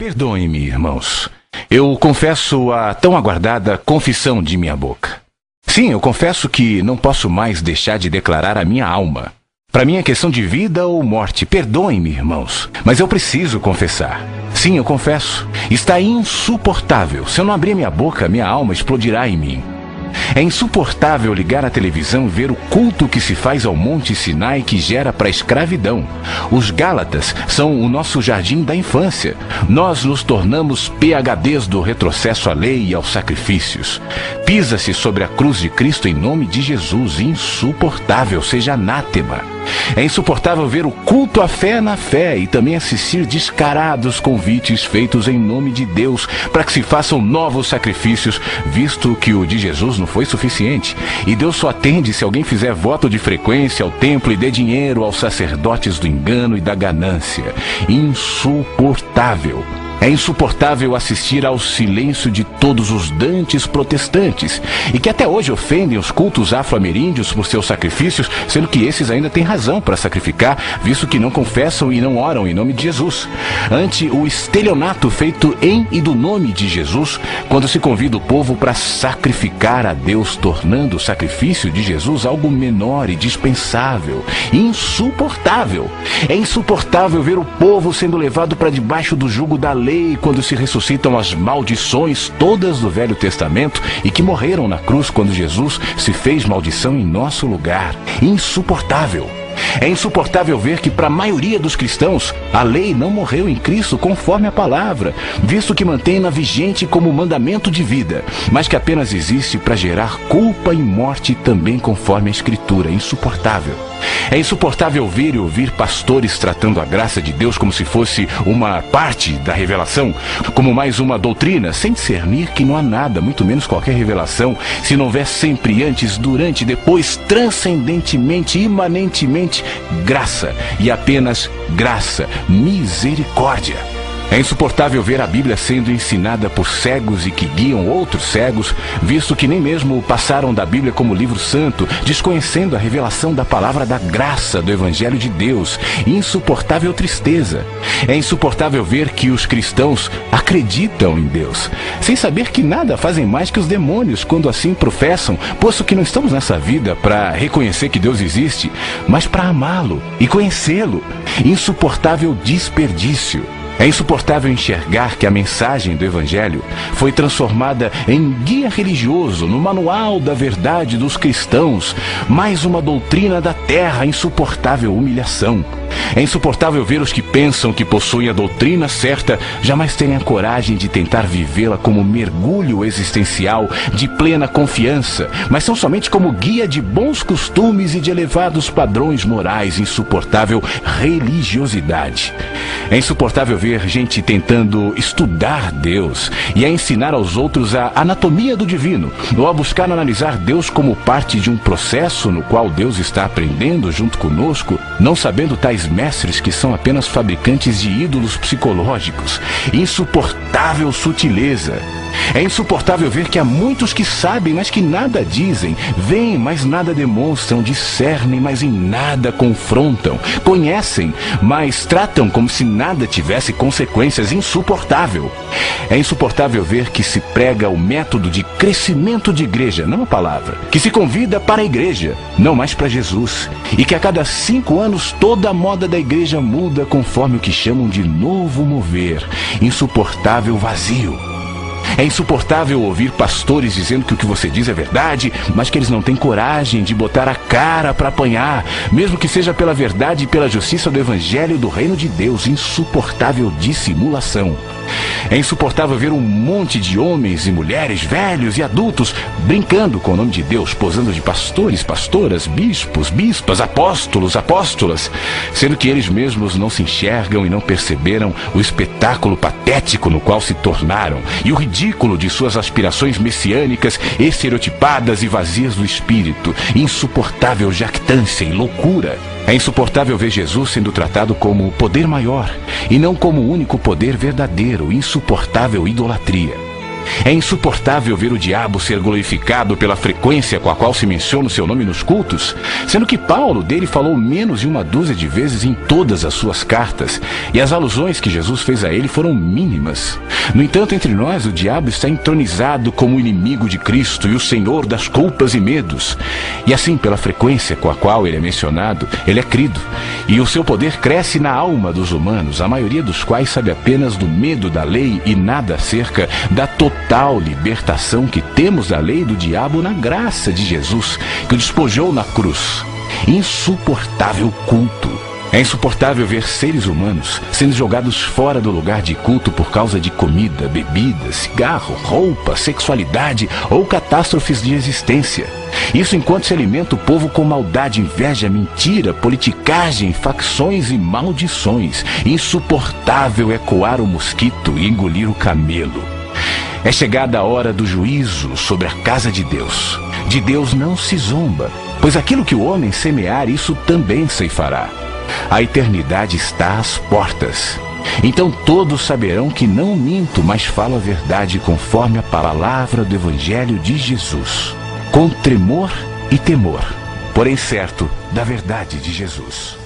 Perdoem-me, irmãos. Eu confesso a tão aguardada confissão de minha boca. Sim, eu confesso que não posso mais deixar de declarar a minha alma. Para mim é questão de vida ou morte. Perdoem-me, irmãos, mas eu preciso confessar. Sim, eu confesso. Está insuportável. Se eu não abrir minha boca, minha alma explodirá em mim. É insuportável ligar a televisão e ver o culto que se faz ao Monte Sinai que gera para a escravidão. Os Gálatas são o nosso jardim da infância. Nós nos tornamos PhDs do retrocesso à lei e aos sacrifícios. Pisa-se sobre a cruz de Cristo em nome de Jesus. Insuportável, seja anátema. É insuportável ver o culto à fé na fé e também assistir descarados convites feitos em nome de Deus para que se façam novos sacrifícios, visto que o de Jesus não foi suficiente. E Deus só atende se alguém fizer voto de frequência ao templo e dê dinheiro aos sacerdotes do engano e da ganância. Insuportável. É insuportável assistir ao silêncio de todos os dantes protestantes e que até hoje ofendem os cultos afro-ameríndios por seus sacrifícios, sendo que esses ainda têm razão para sacrificar, visto que não confessam e não oram em nome de Jesus. Ante o estelionato feito em e do nome de Jesus, quando se convida o povo para sacrificar a Deus, tornando o sacrifício de Jesus algo menor e dispensável. Insuportável. É insuportável ver o povo sendo levado para debaixo do jugo da lei quando se ressuscitam as maldições todas do Velho Testamento e que morreram na cruz quando Jesus se fez maldição em nosso lugar. Insuportável. É insuportável ver que para a maioria dos cristãos a lei não morreu em Cristo conforme a palavra, visto que mantém-na vigente como mandamento de vida, mas que apenas existe para gerar culpa e morte também conforme a Escritura. É insuportável. É insuportável ver e ouvir pastores tratando a graça de Deus como se fosse uma parte da revelação, como mais uma doutrina, sem discernir que não há nada, muito menos qualquer revelação, se não houver sempre antes, durante, depois, transcendentemente, imanentemente, graça e apenas graça, misericórdia. É insuportável ver a Bíblia sendo ensinada por cegos e que guiam outros cegos, visto que nem mesmo passaram da Bíblia como livro santo, desconhecendo a revelação da palavra da graça do Evangelho de Deus. Insuportável tristeza. É insuportável ver que os cristãos acreditam em Deus, sem saber que nada fazem mais que os demônios quando assim professam, posto que não estamos nessa vida para reconhecer que Deus existe, mas para amá-lo e conhecê-lo. Insuportável desperdício. É insuportável enxergar que a mensagem do Evangelho foi transformada em guia religioso, no manual da verdade dos cristãos, mais uma doutrina da terra. Insuportável humilhação. É insuportável ver os que pensam que possuem a doutrina certa jamais terem a coragem de tentar vivê-la como mergulho existencial de plena confiança, mas são somente como guia de bons costumes e de elevados padrões morais. Insuportável religiosidade. É insuportável ver gente tentando estudar Deus e a ensinar aos outros a anatomia do divino, ou a buscar analisar Deus como parte de um processo no qual Deus está aprendendo junto conosco, não sabendo tais mestres que são apenas fabricantes de ídolos psicológicos. Insuportável sutileza. É insuportável ver que há muitos que sabem, mas que nada dizem, veem, mas nada demonstram, discernem, mas em nada confrontam, conhecem, mas tratam como se nada tivesse consequências. Insuportável. É insuportável ver que se prega o método de crescimento de igreja, não a palavra, que se convida para a igreja, não mais para Jesus, e que a cada 5 anos toda a moda da igreja muda conforme o que chamam de novo mover. Insuportável vazio. É insuportável ouvir pastores dizendo que o que você diz é verdade, mas que eles não têm coragem de botar a cara para apanhar, mesmo que seja pela verdade e pela justiça do Evangelho do Reino de Deus. Insuportável dissimulação. É insuportável ver um monte de homens e mulheres, velhos e adultos, brincando com o nome de Deus, posando de pastores, pastoras, bispos, bispas, apóstolos, apóstolas, sendo que eles mesmos não se enxergam e não perceberam o espetáculo patético no qual se tornaram, e o ridículo de suas aspirações messiânicas, estereotipadas e vazias do espírito. Insuportável jactância e loucura. É insuportável ver Jesus sendo tratado como o poder maior e não como o único poder verdadeiro. Insuportável idolatria. É insuportável ver o diabo ser glorificado pela frequência com a qual se menciona o seu nome nos cultos, sendo que Paulo dele falou menos de 1 dúzia de vezes em todas as suas cartas, e as alusões que Jesus fez a ele foram mínimas. No entanto, entre nós, o diabo está entronizado como o inimigo de Cristo e o senhor das culpas e medos. E assim, pela frequência com a qual ele é mencionado, ele é crido, e o seu poder cresce na alma dos humanos, a maioria dos quais sabe apenas do medo da lei e nada acerca da total libertação que temos da lei do diabo na graça de Jesus, que o despojou na cruz. Insuportável culto. É insuportável ver seres humanos sendo jogados fora do lugar de culto por causa de comida, bebida, cigarro, roupa, sexualidade ou catástrofes de existência. Isso enquanto se alimenta o povo com maldade, inveja, mentira, politicagem, facções e maldições. Insuportável é coar o mosquito e engolir o camelo. É chegada a hora do juízo sobre a casa de Deus. De Deus não se zomba, pois aquilo que o homem semear, isso também ceifará. A eternidade está às portas. Então todos saberão que não minto, mas falo a verdade conforme a palavra do Evangelho de Jesus, com tremor e temor, porém certo da verdade de Jesus.